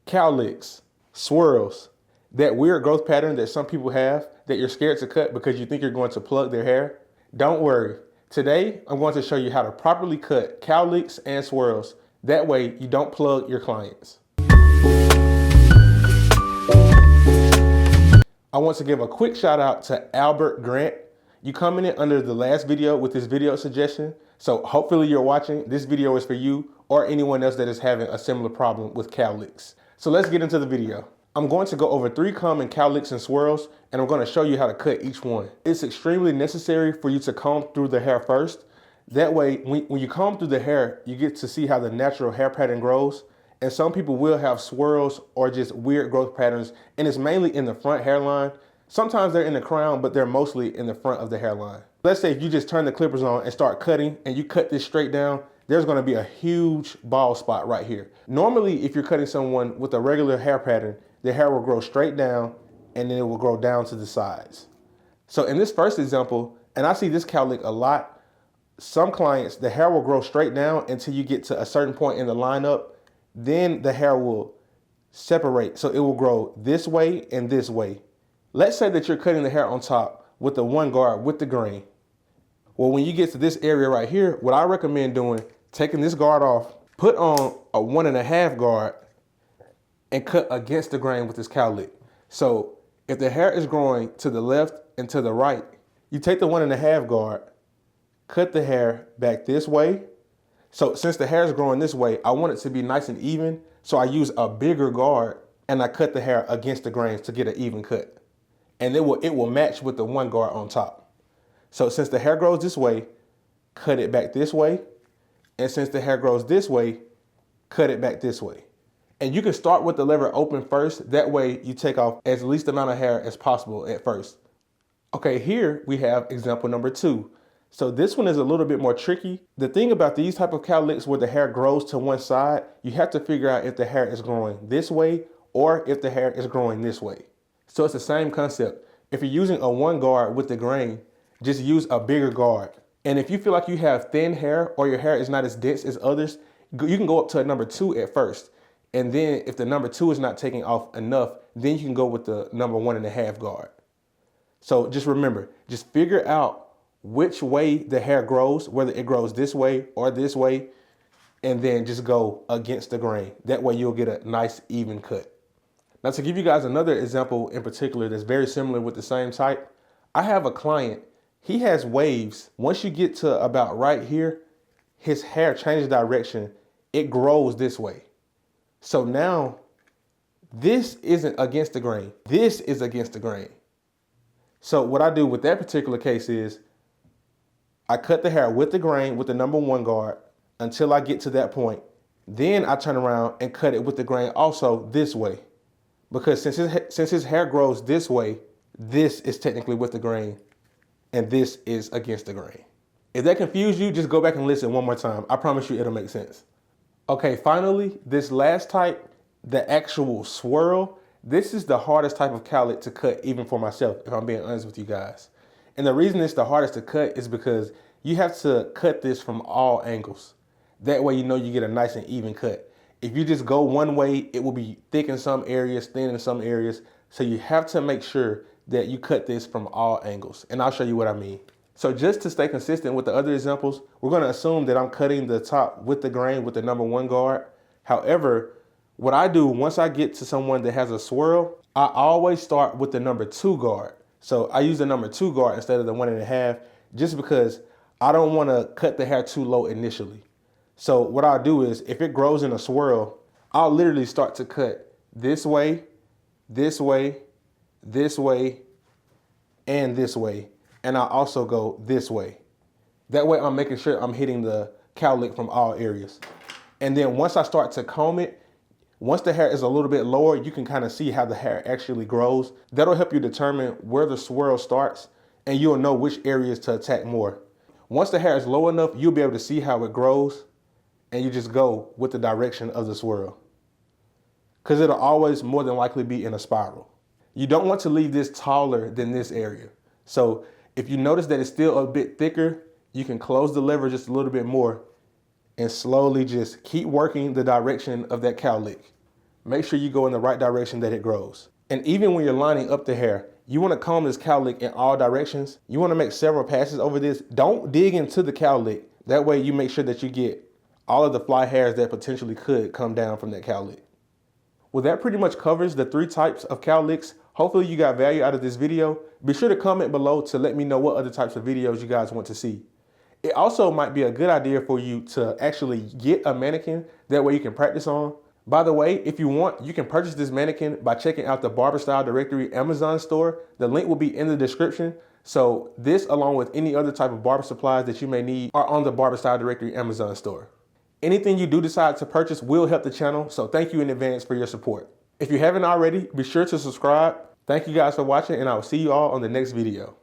Cowlicks, swirls, that weird growth pattern that some people have that you're scared to cut because you think you're going to plug their hair. Don't worry. Today, I'm going to show you how to properly cut cowlicks and swirls. That way you don't plug your clients. I want to give a quick shout out to Albert Grant. You commented under the last video with this video suggestion. So hopefully you're watching. This video is for you or anyone else that is having a similar problem with cowlicks. So let's get into the video. I'm going to go over 3 common cowlicks and swirls, and I'm going to show you how to cut each one. It's extremely necessary for you to comb through the hair first. That way, when you comb through the hair, you get to see how the natural hair pattern grows. And some people will have swirls or just weird growth patterns, and it's mainly in the front hairline. Sometimes they're in the crown, but they're mostly in the front of the hairline. Let's say if you just turn the clippers on and start cutting, and you cut this straight down, there's gonna be a huge bald spot right here. Normally, if you're cutting someone with a regular hair pattern, the hair will grow straight down, and then it will grow down to the sides. So in this first example, and I see this cowlick a lot, some clients, the hair will grow straight down until you get to a certain point in the lineup. Then the hair will separate. So it will grow this way and this way. Let's say that you're cutting the hair on top with the 1 guard with the grain. Well, when you get to this area right here, what I recommend doing, taking this guard off, put on a 1.5 guard and cut against the grain with this cowlick. So if the hair is growing to the left and to the right, you take the 1.5 guard, cut the hair back this way. So since the hair is growing this way, I want it to be nice and even. So I use a bigger guard and I cut the hair against the grains to get an even cut. And it will match with the 1 guard on top. So since the hair grows this way, cut it back this way. And since the hair grows this way, cut it back this way. And you can start with the lever open first. That way you take off as least amount of hair as possible at first. Okay, here we have example number 2. So this one is a little bit more tricky. The thing about these type of cowlicks where the hair grows to one side, you have to figure out if the hair is growing this way or if the hair is growing this way. So it's the same concept. If you're using a 1 guard with the grain, just use a bigger guard. And if you feel like you have thin hair or your hair is not as dense as others, you can go up to a number 2 at first. And then if the number 2 is not taking off enough, then you can go with the number 1.5 guard. So just remember, just figure out which way the hair grows, whether it grows this way or this way, and then just go against the grain. That way you'll get a nice even cut. Now to give you guys another example in particular that's very similar with the same type, I have a client, he has waves. Once you get to about right here, his hair changes direction. It grows this way. So now this isn't against the grain. This is against the grain. So what I do with that particular case is I cut the hair with the grain with the number 1 guard until I get to that point. Then I turn around and cut it with the grain also this way. Because since his hair grows this way, this is technically with the grain and this is against the grain. If that confused you, just go back and listen one more time. I promise you it'll make sense. Okay, finally, this last type, the actual swirl, this is the hardest type of cowlick to cut even for myself, if I'm being honest with you guys. And the reason it's the hardest to cut is because you have to cut this from all angles. That way you know you get a nice and even cut. If you just go one way, it will be thick in some areas, thin in some areas. So you have to make sure that you cut this from all angles. And I'll show you what I mean. So just to stay consistent with the other examples, we're gonna assume that I'm cutting the top with the grain with the number 1 guard. However, what I do once I get to someone that has a swirl, I always start with the number 2 guard. So I use the number 2 guard instead of the 1.5, just because I don't want to cut the hair too low initially. So what I'll do is if it grows in a swirl, I'll literally start to cut this way, this way, this way, and this way. And I'll also go this way. That way I'm making sure I'm hitting the cowlick from all areas. And then once I start to comb it, once the hair is a little bit lower, you can kind of see how the hair actually grows. That'll help you determine where the swirl starts and you'll know which areas to attack more. Once the hair is low enough, you'll be able to see how it grows and you just go with the direction of the swirl. Because it'll always more than likely be in a spiral. You don't want to leave this taller than this area. So if you notice that it's still a bit thicker, you can close the lever just a little bit more and slowly just keep working the direction of that cowlick. make sure you go in the right direction that it grows. And even when you're lining up the hair, you want to comb this cowlick in all directions. You want to make several passes over this. Don't dig into the cowlick. That way you make sure that you get all of the fly hairs that potentially could come down from that cowlick. Well, that pretty much covers the 3 types of cowlicks. Hopefully you got value out of this video. Be sure to comment below to let me know what other types of videos you guys want to see. It also might be a good idea for you to actually get a mannequin. That way you can practice on. By the way, if you want, you can purchase this mannequin by checking out the Barber Style Directory Amazon store. The link will be in the description. So this, along with any other type of barber supplies that you may need, are on the Barber Style Directory Amazon store. Anything you do decide to purchase will help the channel, so thank you in advance for your support. If you haven't already, be sure to subscribe. Thank you guys for watching, and I will see you all on the next video.